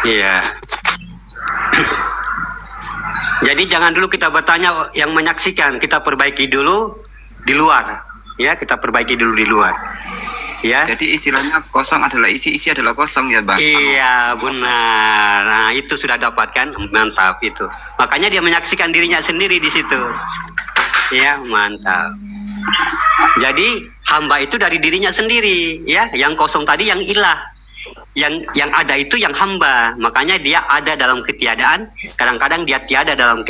Iya. Jadi jangan dulu kita bertanya yang menyaksikan, kita perbaiki dulu di luar. Ya, kita perbaiki dulu di luar. Ya. Jadi istilahnya kosong adalah isi, isi adalah kosong ya Bang. Iya, benar. Nah, itu sudah dapat kan? Mantap itu. Makanya dia menyaksikan dirinya sendiri di situ. Ya, mantap. Jadi hamba itu dari dirinya sendiri, ya. Yang kosong tadi yang ilah. Yang ada itu yang hamba. Makanya dia ada dalam ketiadaan, kadang-kadang dia tiada dalam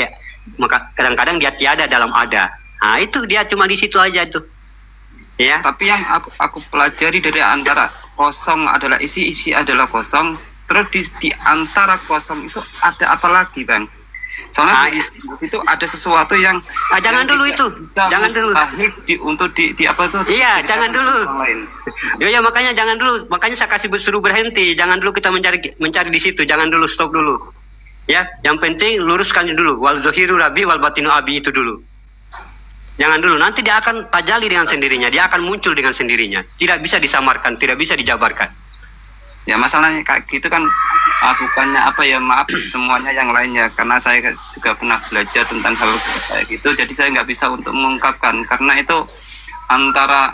kadang-kadang dia tiada dalam ada. Nah, itu dia cuma di situ aja tuh. Ya. Tapi yang aku pelajari dari antara kosong adalah isi, isi adalah kosong, terus di antara kosong itu ada apa lagi Bang? Soalnya di situ ada sesuatu yang jangan dulu itu, jangan dulu. Untuk di apa tuh? Iya, jangan dulu. Ya makanya jangan dulu, makanya saya kasih suruh berhenti, jangan dulu kita mencari di situ, jangan dulu, stop dulu. Ya, yang penting luruskan dulu, wal zahiru rabbi wal batinu abi itu dulu. Jangan dulu, nanti dia akan tajalli dengan sendirinya, dia akan muncul dengan sendirinya. Tidak bisa disamarkan, tidak bisa dijabarkan. Ya masalahnya kayak gitu kan, bukannya apa ya, maaf semuanya yang lainnya, karena saya juga pernah belajar tentang hal kayak gitu, jadi saya nggak bisa untuk mengungkapkan, karena itu antara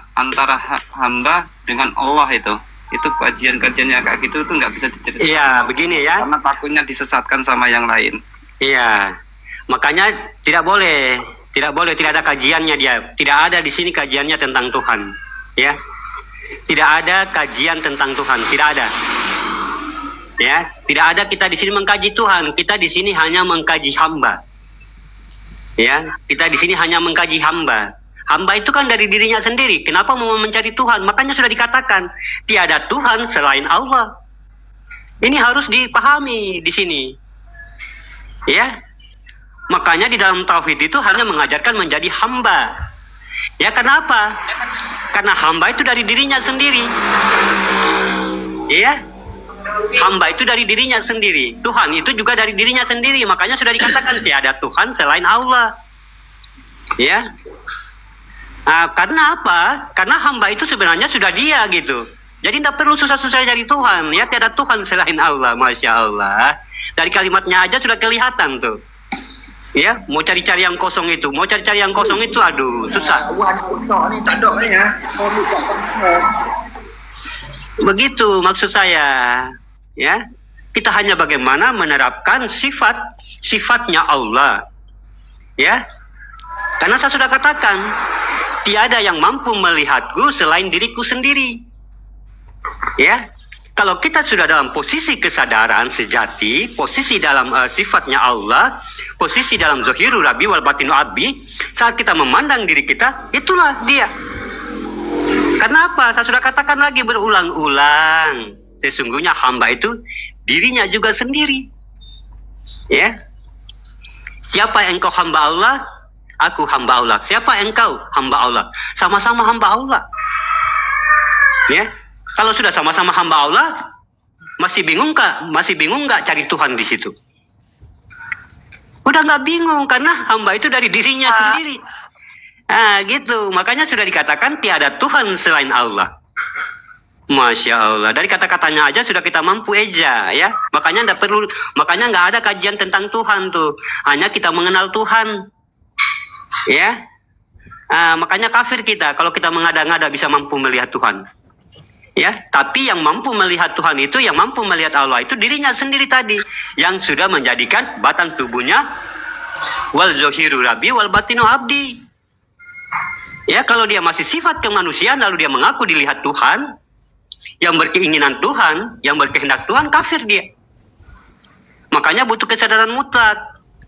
hamba dengan Allah itu kajian-kajiannya kayak gitu tuh nggak bisa diceritakan. Iya, begini ya. Karena takutnya disesatkan sama yang lain. Iya, makanya tidak boleh, tidak ada kajiannya dia, tidak ada di sini kajiannya tentang Tuhan, ya. Tidak ada kajian tentang Tuhan, tidak ada. Ya, tidak ada kita di sini mengkaji Tuhan, kita di sini hanya mengkaji hamba. Ya, kita di sini hanya mengkaji hamba. Hamba itu kan dari dirinya sendiri. Kenapa mau mencari Tuhan? Makanya sudah dikatakan tiada Tuhan selain Allah. Ini harus dipahami di sini. Ya. Makanya di dalam tauhid itu hanya mengajarkan menjadi hamba. Ya, kenapa? Karena hamba itu dari dirinya sendiri. Ya. Hamba itu dari dirinya sendiri. Tuhan itu juga dari dirinya sendiri. Makanya sudah dikatakan tiada Tuhan selain Allah. Ya. Nah, karena apa? Karena hamba itu sebenarnya sudah dia gitu. Jadi tidak perlu susah-susah cari Tuhan. Ya, tiada Tuhan selain Allah. Masya Allah. Dari kalimatnya aja sudah kelihatan tuh. Ya, mau cari-cari yang kosong itu. Mau cari-cari yang kosong itu, aduh, susah. Begitu maksud saya. Ya, kita hanya bagaimana menerapkan sifatnya Allah. Ya, karena saya sudah katakan, tiada yang mampu melihatku selain diriku sendiri. Ya, kalau kita sudah dalam posisi kesadaran sejati, posisi dalam sifatnya Allah, posisi dalam zahiru rabbi wal batinu abdi, saat kita memandang diri kita, itulah dia. Kenapa? Saya sudah katakan lagi berulang-ulang. Sesungguhnya hamba itu dirinya juga sendiri. Ya. Siapa engkau hamba Allah? Aku hamba Allah. Siapa engkau hamba Allah? Sama-sama hamba Allah. Ya. Kalau sudah sama-sama hamba Allah, masih bingung nggak cari Tuhan di situ? Udah nggak bingung karena hamba itu dari dirinya sendiri. Nah, gitu. Makanya sudah dikatakan tiada Tuhan selain Allah. Masya Allah. Dari kata-katanya aja sudah kita mampu eja, ya. Makanya nggak ada kajian tentang Tuhan tuh. Hanya kita mengenal Tuhan, ya. Makanya kafir kita kalau kita mengada-ngada bisa mampu melihat Tuhan. Ya, tapi yang mampu melihat Tuhan itu, yang mampu melihat Allah itu dirinya sendiri tadi, yang sudah menjadikan batang tubuhnya wal zahiru rabbi wal batinu abdi. Ya, kalau dia masih sifat kemanusiaan lalu dia mengaku dilihat Tuhan, yang berkeinginan Tuhan, yang berkehendak Tuhan, kafir dia. Makanya butuh kesadaran mutlak.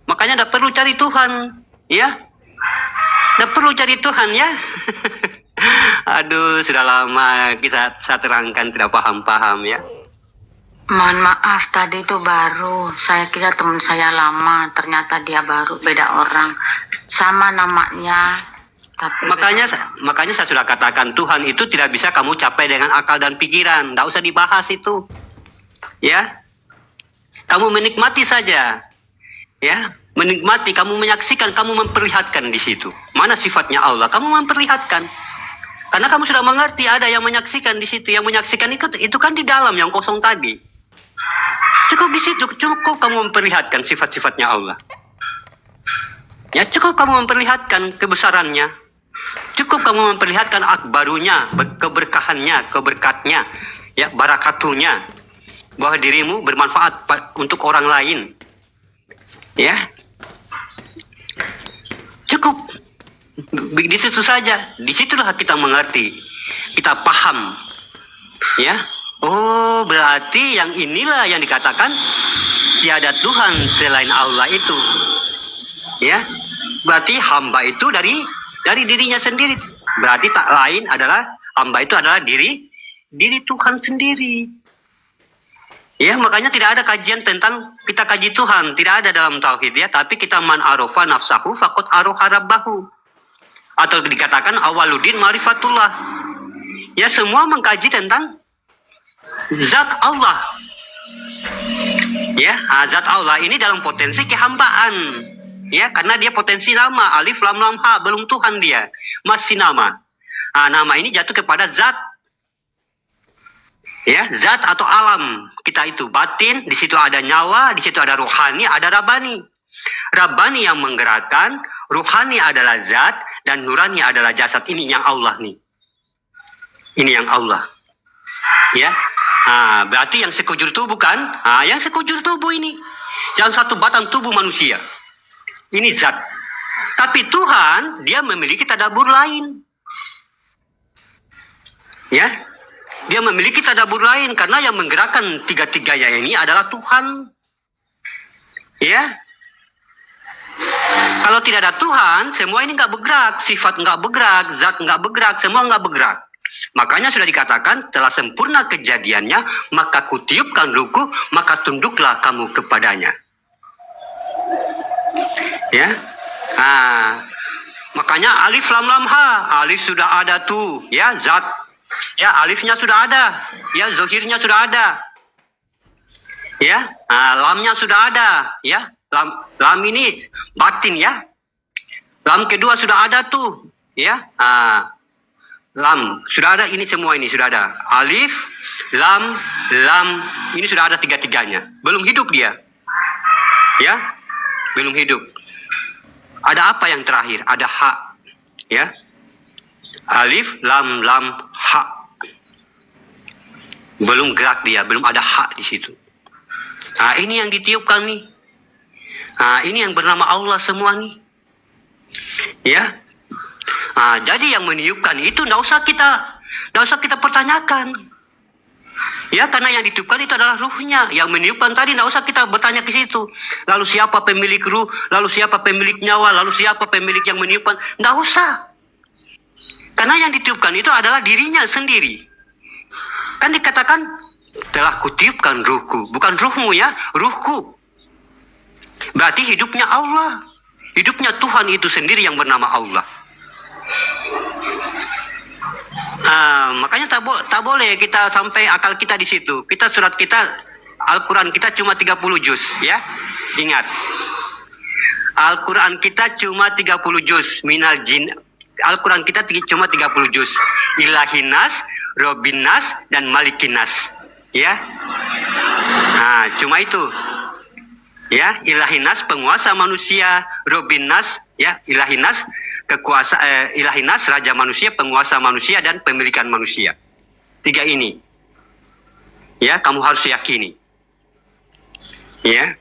Makanya tidak perlu cari Tuhan, ya. Tidak perlu cari Tuhan, ya. Aduh, sudah lama saya terangkan tidak paham-paham, ya. Mohon maaf, tadi itu baru. Saya kira teman saya lama, ternyata dia baru, beda orang. Sama namanya. Tapi makanya saya sudah katakan Tuhan itu tidak bisa kamu capai dengan akal dan pikiran. Tidak usah dibahas itu. Ya. Kamu menikmati saja. Ya. Menikmati, kamu menyaksikan, kamu memperlihatkan di situ. Mana sifatnya Allah? Kamu memperlihatkan. Karena kamu sudah mengerti ada yang menyaksikan di situ. Yang menyaksikan itu kan di dalam yang kosong tadi. Cukup di situ, cukup kamu memperlihatkan sifat-sifatnya Allah. Ya, cukup kamu memperlihatkan kebesarannya. Cukup kamu memperlihatkan akbarunya, keberkahannya, keberkatnya, ya, barakatuhnya, bahwa dirimu bermanfaat untuk orang lain. Ya. Cukup. Di situ saja. Disitulah kita mengerti. Kita paham. Ya. Oh, berarti yang inilah yang dikatakan tiada Tuhan selain Allah itu. Ya. Berarti hamba itu dari dirinya sendiri. Berarti tak lain adalah hamba itu adalah diri Tuhan sendiri. Ya, makanya tidak ada kajian tentang kita kaji Tuhan, tidak ada dalam tauhid ya, tapi kita man arofa nafsahu faqad aroha rabbahu. Atau dikatakan awaludin ma'rifatullah. Ya, semua mengkaji tentang zat Allah. Ya, zat Allah ini dalam potensi kehambaan. Ya, karena dia potensi nama, alif lam lam ha, belum Tuhan dia, masih nama. Nama ini jatuh kepada zat. Ya, zat atau alam kita itu batin, di situ ada nyawa, di situ ada rohani, ada rabani. Rabani yang menggerakkan, rohani adalah zat, dan nurani adalah jasad. Ini yang Allah nih. Ini yang Allah. Ya, berarti yang sekujur tubuh kan? Yang sekujur tubuh ini, yang satu batang tubuh manusia. Ini zat. Tapi Tuhan, dia memiliki tadabbur lain. Ya, dia memiliki tadabbur lain karena yang menggerakkan tiga-tiganya ini adalah Tuhan. Ya. Kalau tidak ada Tuhan, semua ini nggak bergerak, sifat nggak bergerak, zat nggak bergerak, semua nggak bergerak. Makanya sudah dikatakan telah sempurna kejadiannya, maka kutiupkan ruku, maka tunduklah kamu kepadanya. Ya. Makanya alif lam lam ha, alif sudah ada tuh, ya, zat. Ya, alifnya sudah ada, ya, zohirnya sudah ada. Ya, lamnya sudah ada, ya. Lam ini batin, ya. Lam kedua sudah ada tuh, ya. Lam sudah ada, ini semua ini sudah ada. Alif, lam, ini sudah ada tiga-tiganya. Belum hidup dia. Ya, belum hidup. Ada apa yang terakhir? Ada ha. Ya. Alif, lam, ha. Belum gerak dia, belum ada ha di situ. Ini yang ditiupkan nih. Ini yang bernama Allah semua nih. Ya. Jadi yang meniupkan itu tidak usah kita pertanyakan. Ya, karena yang ditiupkan itu adalah ruhnya. Yang meniupkan tadi tidak usah kita bertanya ke situ. Lalu siapa pemilik ruh? Lalu siapa pemilik nyawa? Lalu siapa pemilik yang meniupkan? Tidak usah. Karena yang ditiupkan itu adalah dirinya sendiri. Kan dikatakan telah kutiupkan ruhku. Bukan ruhmu ya, ruhku. Berarti hidupnya Allah. Hidupnya Tuhan itu sendiri yang bernama Allah. Makanya tak boleh kita sampai akal kita di situ. Surat kita, Al-Quran kita cuma 30 juz, ya. Ingat. Al-Quran kita cuma 30 juz. Minal jin. Al-Quran kita cuma 30 juz. Ilahinas, Robbinas, dan Malikinas. Ya. Cuma itu. Ya, Ilahinas penguasa manusia, Robbinas, ya, Ilahinas Ilahinas raja manusia, penguasa manusia, dan pemilikan manusia. 3 ini. Ya, kamu harus yakini. Ya.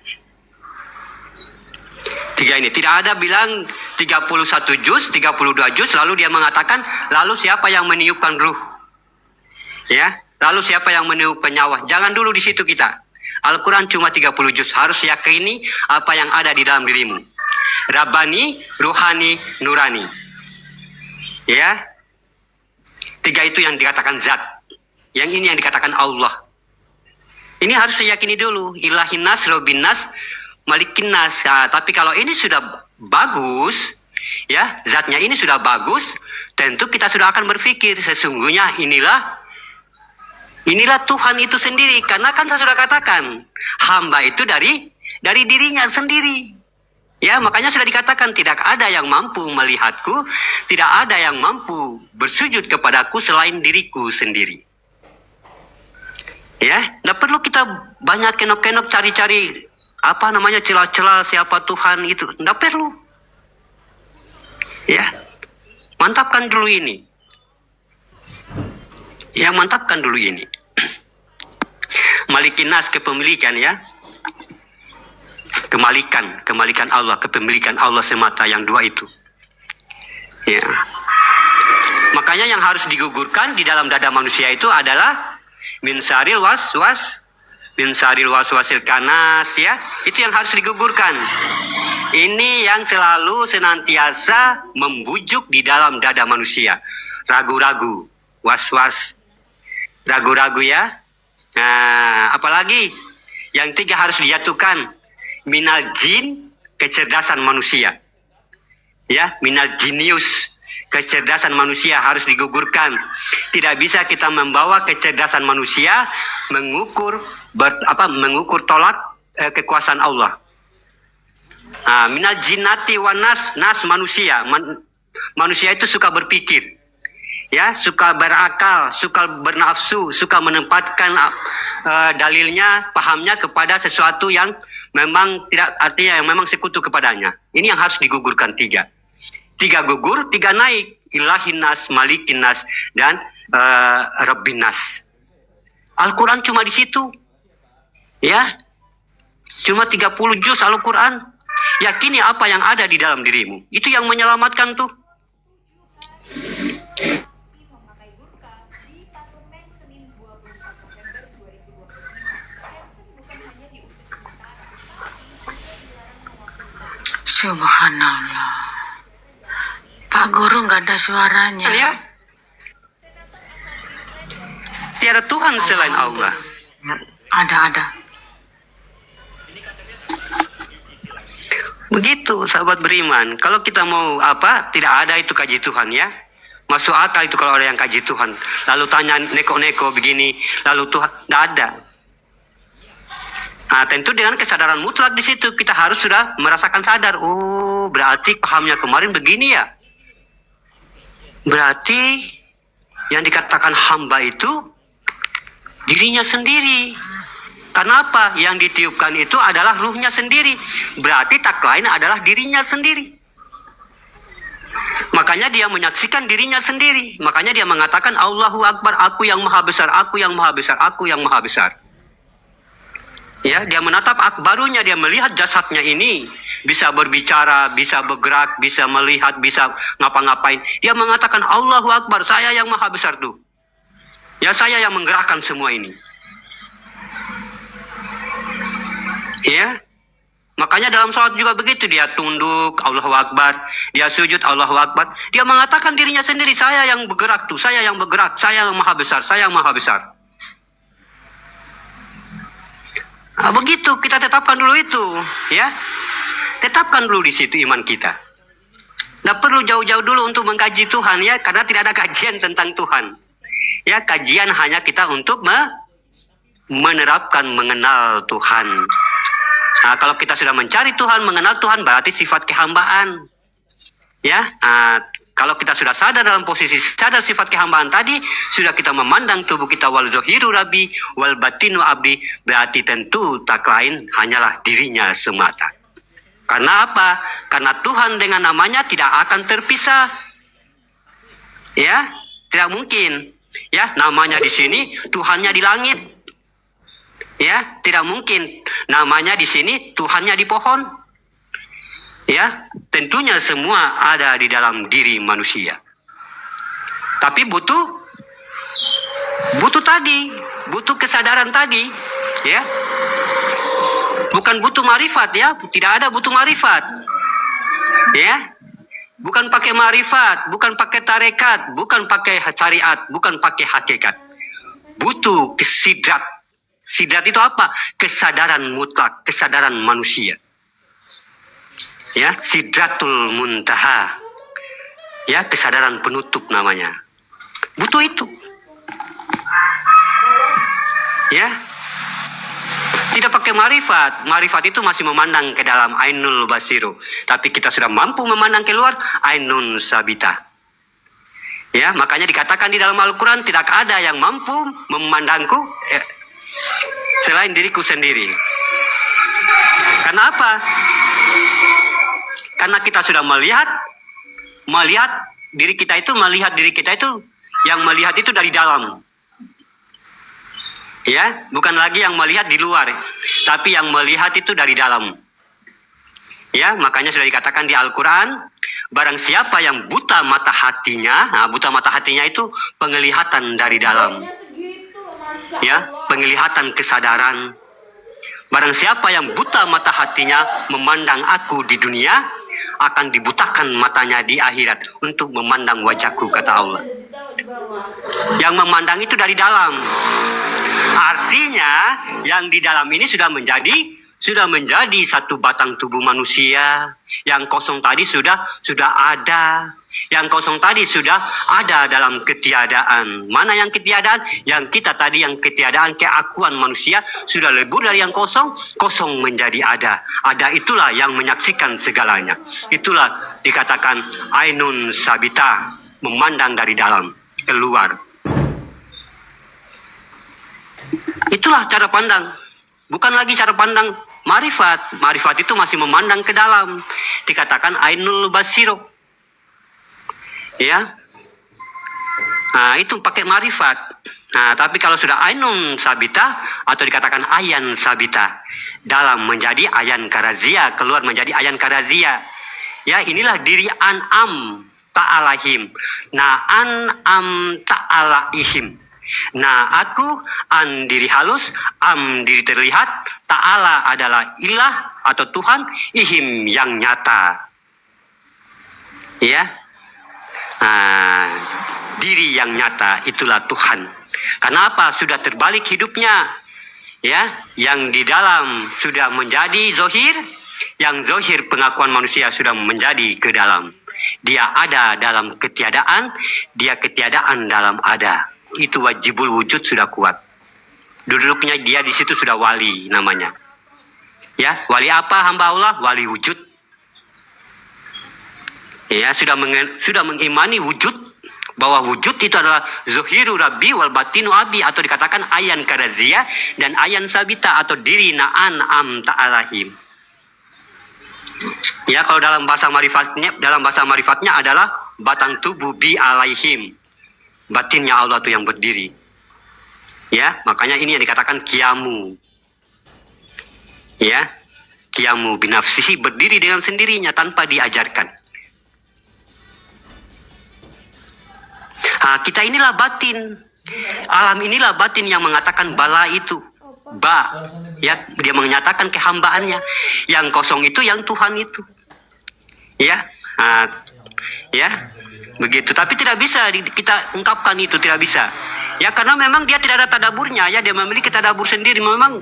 3 ini. Tidak ada bilang 31 juz, 32 juz, lalu dia mengatakan, lalu siapa yang meniupkan ruh? Ya, lalu siapa yang meniupkan nyawa? Jangan dulu di situ kita. Al-Quran cuma 30 juz. Harus yakini apa yang ada di dalam dirimu. Rabbani, Ruhani, Nurani. Ya. 3 itu yang dikatakan zat. Yang ini yang dikatakan Allah. Ini harus diyakini dulu. Ilahinas, Robbinas, Malikinas. Tapi kalau ini sudah bagus, ya, zatnya ini sudah bagus, tentu kita sudah akan berpikir sesungguhnya inilah Tuhan itu sendiri. Karena kan saya sudah katakan, hamba itu dari dirinya sendiri. Ya, makanya sudah dikatakan tidak ada yang mampu melihatku, tidak ada yang mampu bersujud kepadaku selain diriku sendiri. Ya, tidak perlu kita banyak kenok-kenok cari-cari celah-celah siapa Tuhan itu. Tidak perlu. Ya, mantapkan dulu ini. Ya, mantapkan dulu ini. Malikinas kepemilikan ya. Kemalikan Allah, kepemilikan Allah semata yang dua itu. Ya. Makanya yang harus digugurkan di dalam dada manusia itu adalah min syarril waswasil kanas ya. Itu yang harus digugurkan. Ini yang selalu senantiasa membujuk di dalam dada manusia. Ragu-ragu, was-was, ragu-ragu ya. Nah, apalagi yang tiga harus dijatuhkan. Minal jin, kecerdasan manusia. Ya, minal jinius, kecerdasan manusia harus digugurkan. Tidak bisa kita membawa kecerdasan manusia mengukur tolak kekuasaan Allah. Minal jinnati wan nas manusia. Manusia itu suka berpikir. Ya, suka berakal, suka bernafsu, suka menempatkan dalilnya, pahamnya kepada sesuatu yang memang tidak, artinya yang memang sekutu kepadanya. Ini yang harus digugurkan tiga. Tiga gugur, tiga naik. Ilahinas, malikinas, dan rabbinas. Al-Quran cuma di situ. Ya, cuma 30 juz Al-Quran. Yakini apa yang ada di dalam dirimu. Itu yang menyelamatkan tuh. Subhanallah. Pak Guru nggak ada suaranya. Ya. Tiada Tuhan selain Allah. Ada. Begitu sahabat beriman. Kalau kita mau tidak ada itu kaji Tuhan ya. Masuk akal itu kalau ada yang kaji Tuhan. Lalu tanya neko-neko begini, lalu Tuhan, tidak ada. Tentu dengan kesadaran mutlak di situ kita harus sudah merasakan sadar. Oh, berarti pahamnya kemarin begini ya. Berarti yang dikatakan hamba itu dirinya sendiri. Kenapa? Yang ditiupkan itu adalah ruhnya sendiri. Berarti tak lain adalah dirinya sendiri. Makanya dia menyaksikan dirinya sendiri. Makanya dia mengatakan Allahu Akbar, aku yang maha besar, aku yang maha besar, aku yang maha besar. Ya, dia menatap akbarunya, dia melihat jasadnya ini bisa berbicara, bisa bergerak, bisa melihat, bisa ngapa-ngapain. Dia mengatakan Allahu Akbar, saya yang maha besar tuh. Ya, saya yang menggerakkan semua ini. Ya, makanya dalam sholat juga begitu, dia tunduk Allahu Akbar, dia sujud Allahu Akbar. Dia mengatakan dirinya sendiri, saya yang bergerak tuh, saya yang bergerak, saya yang maha besar, saya yang maha besar. Begitu kita tetapkan dulu itu, ya. Tetapkan dulu di situ iman kita. Tidak perlu jauh-jauh dulu untuk mengkaji Tuhan ya, karena tidak ada kajian tentang Tuhan. Ya, kajian hanya kita untuk menerapkan mengenal Tuhan. Kalau kita sudah mencari Tuhan, mengenal Tuhan, berarti sifat kehambaan. Ya, kalau kita sudah sadar dalam posisi sadar sifat kehambaan tadi, sudah kita memandang tubuh kita wal zahiru rabbi wal batinu abdi, berarti tentu tak lain hanyalah dirinya semata. Karena apa? Karena Tuhan dengan namanya tidak akan terpisah. Ya, tidak mungkin. Ya, namanya di sini, Tuhannya di langit. Ya, tidak mungkin namanya di sini, Tuhannya di pohon. Ya, tentunya semua ada di dalam diri manusia. Tapi butuh kesadaran tadi, ya. Bukan butuh marifat ya, tidak ada butuh marifat. Ya. Bukan pakai marifat, bukan pakai tarekat, bukan pakai syariat, bukan pakai hakikat. Butuh kesidrat. Sidrat itu apa? Kesadaran mutlak, kesadaran manusia. Ya, sidratul muntaha. Ya, kesadaran penutup namanya. Butuh itu. Ya. Tidak pakai marifat. Marifat itu masih memandang ke dalam ainul basiru. Tapi kita sudah mampu memandang keluar ainun sabita. Ya, makanya dikatakan di dalam Al-Quran tidak ada yang mampu memandangku selain diriku sendiri. Karena apa? Karena kita sudah melihat diri kita itu, yang melihat itu dari dalam. Ya, bukan lagi yang melihat di luar, tapi yang melihat itu dari dalam. Ya, makanya sudah dikatakan di Al-Quran, barang siapa yang buta mata hatinya, buta mata hatinya itu penglihatan dari dalam. Ya, penglihatan kesadaran. Barang siapa yang buta mata hatinya memandang aku di dunia, akan dibutakan matanya di akhirat untuk memandang wajahku, kata Allah. Yang memandang itu dari dalam. Artinya yang di dalam ini sudah menjadi satu batang tubuh manusia. Yang kosong tadi sudah ada. Yang kosong tadi sudah ada dalam ketiadaan. Mana yang ketiadaan? Yang kita tadi, yang ketiadaan, keakuan manusia sudah lebur dari yang kosong. Kosong menjadi ada. Ada itulah yang menyaksikan segalanya. Itulah dikatakan ainun sabita, memandang dari dalam keluar. Itulah cara pandang. Bukan lagi cara pandang marifat. Marifat itu masih memandang ke dalam. Dikatakan ainul basiro. Ya. Nah, itu pakai marifat. Nah, tapi kalau sudah ainun sabita atau dikatakan ayan sabita, dalam menjadi ayan karazia, keluar menjadi ayan karazia. Ya, inilah diri an'am ta'alahim. Nah, an'am ta'alaihim. Nah, aku an diri halus, am diri terlihat, ta'ala adalah ilah atau Tuhan, ihim yang nyata. Ya. Nah, diri yang nyata itulah Tuhan. Kenapa? Sudah terbalik hidupnya. Ya, yang di dalam sudah menjadi zohir, yang zohir pengakuan manusia sudah menjadi ke dalam. Dia ada dalam ketiadaan, dia ketiadaan dalam ada. Itu wajibul wujud sudah kuat. Duduknya dia di situ sudah wali namanya. Ya, wali apa hamba Allah? Wali wujud. Ya, sudah mengimani wujud, bahwa wujud itu adalah zohiru rabbi wal batinu abi, atau dikatakan ayan karazia dan ayan sabita atau diri na'an am ta'alahim. Ya, kalau dalam bahasa marifatnya adalah batang tubuh bi alaihim. Batinnya Allah itu yang berdiri. Ya, makanya ini yang dikatakan kiamu. Ya, kiamu binafsihi, berdiri dengan sendirinya tanpa diajarkan. Kita inilah batin. Alam inilah batin yang mengatakan bala itu. Ya, dia menyatakan kehambaannya. Yang kosong itu yang Tuhan itu. Ya, ya. Begitu, tapi tidak bisa kita ungkapkan itu, tidak bisa. Ya, karena memang dia tidak ada tadaburnya, ya, dia memiliki tadabur sendiri, memang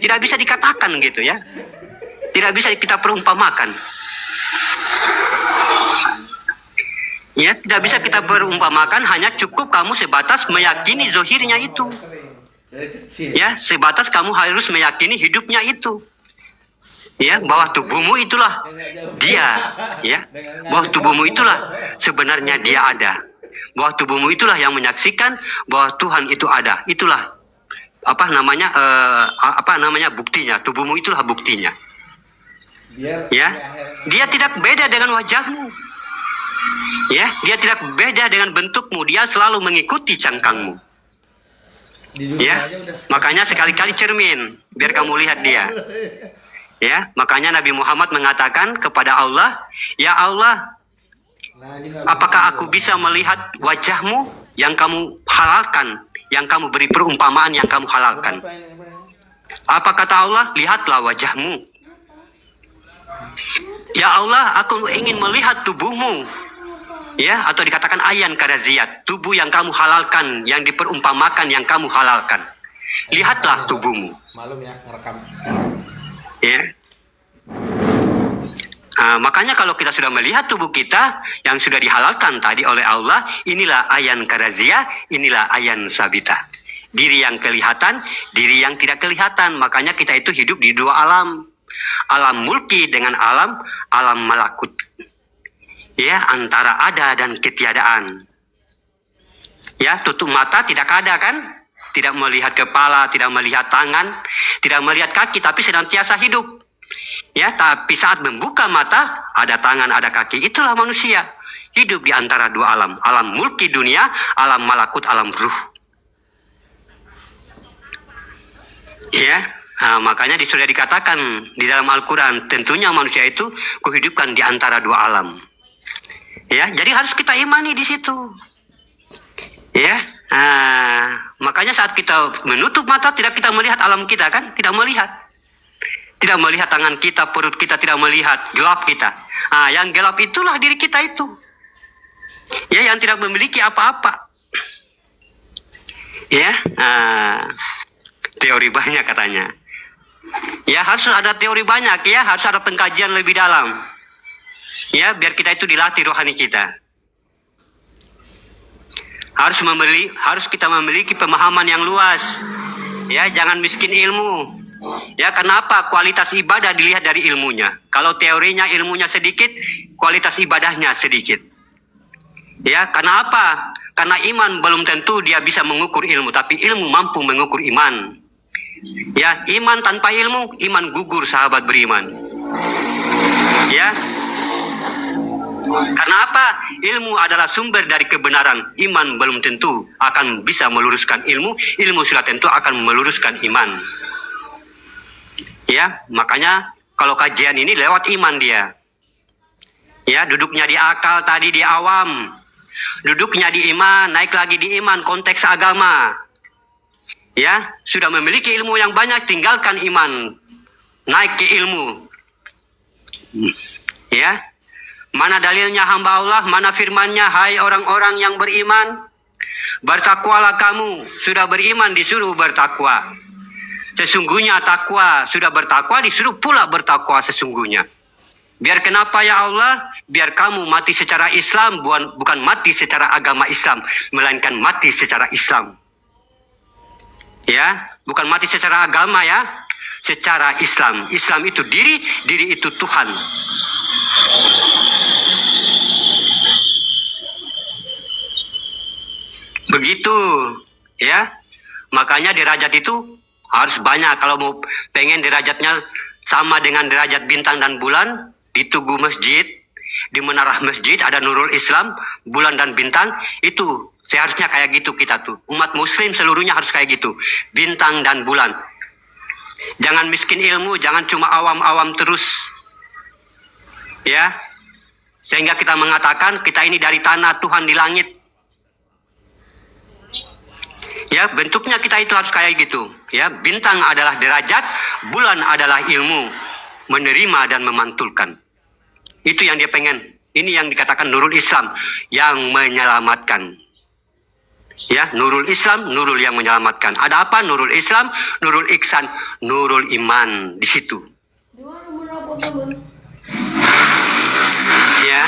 tidak bisa dikatakan gitu ya. Tidak bisa kita perumpamakan. Ya, tidak bisa kita perumpamakan, hanya cukup kamu sebatas meyakini zohirnya itu. Ya, sebatas kamu harus meyakini hidupnya itu. Ya, bahwa tubuhmu itulah dia, ya, bahwa tubuhmu itulah sebenarnya dia ada, bahwa tubuhmu itulah yang menyaksikan bahwa Tuhan itu ada. Itulah apa namanya buktinya. Tubuhmu itulah buktinya. Ya, dia tidak beda dengan wajahmu. Ya, dia tidak beda dengan bentukmu. Dia selalu mengikuti cangkangmu. Ya, makanya sekali-kali cermin biar kamu lihat dia. Ya, makanya Nabi Muhammad mengatakan kepada Allah, ya Allah, apakah aku bisa melihat wajahmu yang kamu halalkan, yang kamu beri perumpamaan yang kamu halalkan? Apa kata Allah? Lihatlah wajahmu. Ya Allah, aku ingin melihat tubuhmu. Ya, atau dikatakan ayan karaziyat, tubuh yang kamu halalkan, yang diperumpamakan yang kamu halalkan. Lihatlah tubuhmu. Malum ya, ngerekam. Ya. Makanya kalau kita sudah melihat tubuh kita yang sudah dihalalkan tadi oleh Allah, inilah ayan karazia, inilah ayan sabita. Diri yang kelihatan, diri yang tidak kelihatan. Makanya kita itu hidup di dua alam. Alam mulki dengan alam malakut. Ya, antara ada dan ketiadaan. Ya, tutup mata tidak ada kan? tidak melihat kepala, tidak melihat tangan, tidak melihat kaki, tapi senantiasa hidup. Ya, tapi saat membuka mata, ada tangan, ada kaki. Itulah manusia. Hidup di antara dua alam. Alam mulki dunia, alam malakut, alam ruh. Ya, makanya sudah dikatakan di dalam Al-Quran, tentunya manusia itu kuhidupkan di antara dua alam. Ya, jadi harus kita imani di situ. Ya, makanya saat kita menutup mata, tidak kita melihat alam kita kan? Tidak melihat. Tidak melihat tangan kita, perut kita, tidak melihat gelap kita. Yang gelap itulah diri kita itu. Ya, yang tidak memiliki apa-apa. Ya, teori banyak katanya. Ya, harus ada teori banyak ya, harus ada pengkajian lebih dalam. Ya, biar kita itu dilatih rohani kita. Harus kita memiliki pemahaman yang luas. Ya, jangan miskin ilmu. Ya, kenapa? Kualitas ibadah dilihat dari ilmunya. Kalau teorinya ilmunya sedikit, kualitas ibadahnya sedikit. Ya, karena apa? Karena iman belum tentu dia bisa mengukur ilmu, tapi ilmu mampu mengukur iman. Ya, iman tanpa ilmu, iman gugur sahabat beriman. Ya. Karena apa? Ilmu adalah sumber dari kebenaran. Iman belum tentu akan bisa meluruskan ilmu, ilmu sudah tentu akan meluruskan iman. Ya, makanya kalau kajian ini lewat iman dia. Ya, duduknya di akal tadi di awam. Duduknya di iman, naik lagi di iman, konteks agama. Ya, sudah memiliki ilmu yang banyak, tinggalkan iman. Naik ke ilmu. Ya, mana dalilnya hamba Allah, mana firmannya, hai orang-orang yang beriman. Bertakwalah kamu, sudah beriman disuruh bertakwa. Sesungguhnya takwa, sudah bertakwa disuruh pula bertakwa sesungguhnya. Biar kenapa ya Allah? Biar kamu mati secara Islam, bukan mati secara agama Islam, melainkan mati secara Islam. Ya, bukan mati secara agama ya, secara Islam. Islam itu diri, diri itu Tuhan. Begitu, ya. Makanya derajat itu harus banyak. Kalau mau pengen derajatnya sama dengan derajat bintang dan bulan, di tugu masjid, di menara masjid ada Nurul Islam, bulan dan bintang, itu seharusnya kayak gitu kita tuh. Umat muslim seluruhnya harus kayak gitu. Bintang dan bulan. Jangan miskin ilmu, jangan cuma awam-awam terus. Ya. Sehingga kita mengatakan kita ini dari tanah, Tuhan di langit. Ya, bentuknya kita itu harus kayak gitu. Ya, bintang adalah derajat, bulan adalah ilmu, menerima dan memantulkan. Itu yang dia pengen. Ini yang dikatakan Nurul Islam, yang menyelamatkan. Ya, Nurul Islam, Nurul yang menyelamatkan. Ada apa? Nurul Islam, Nurul Ihsan, Nurul Iman di situ. Ya.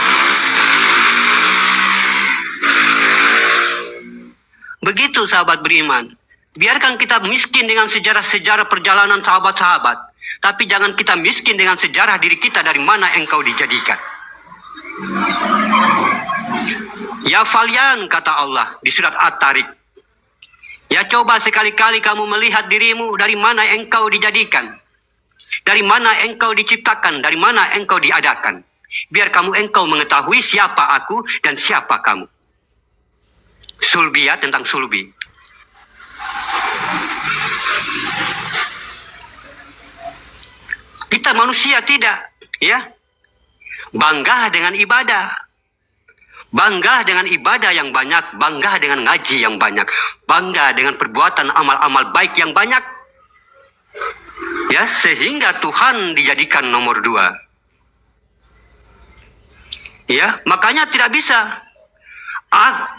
Begitu sahabat beriman. Biarkan kita miskin dengan sejarah-sejarah perjalanan sahabat-sahabat. Tapi jangan kita miskin dengan sejarah diri kita dari mana engkau dijadikan. Ya Falyan, kata Allah di surat At-Tariq. Ya coba sekali-kali kamu melihat dirimu dari mana engkau dijadikan. Dari mana engkau diciptakan, dari mana engkau diadakan. Biar engkau mengetahui siapa aku dan siapa kamu. Sulbiyat tentang sulbi. Kita manusia tidak, ya. Bangga dengan ibadah. Bangga dengan ibadah yang banyak, bangga dengan ngaji yang banyak, bangga dengan perbuatan amal-amal baik yang banyak. Ya, sehingga Tuhan dijadikan nomor 2. Ya, makanya tidak bisa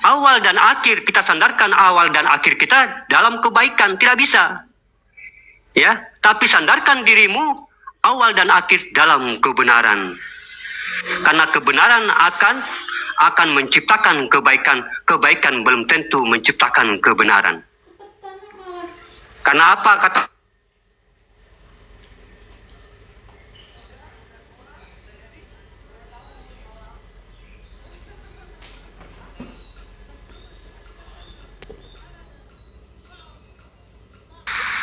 awal dan akhir kita sandarkan awal dan akhir kita dalam kebaikan, tidak bisa. Ya, tapi sandarkan dirimu awal dan akhir dalam kebenaran. Karena kebenaran akan menciptakan kebaikan, kebaikan belum tentu menciptakan kebenaran. Karena apa kata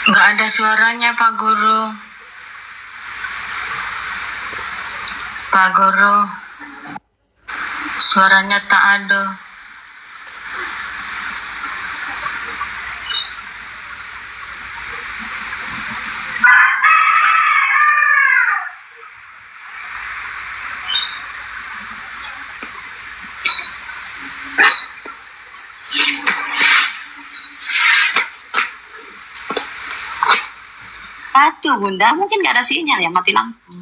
Nggak ada suaranya, Pak Guru. Pak Guru, suaranya tak ada. Aduh Bunda, mungkin nggak ada sinyal ya, mati lampu.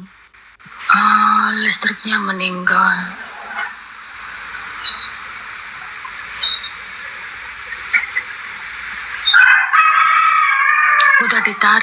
Listriknya meninggal. Udah ditarik.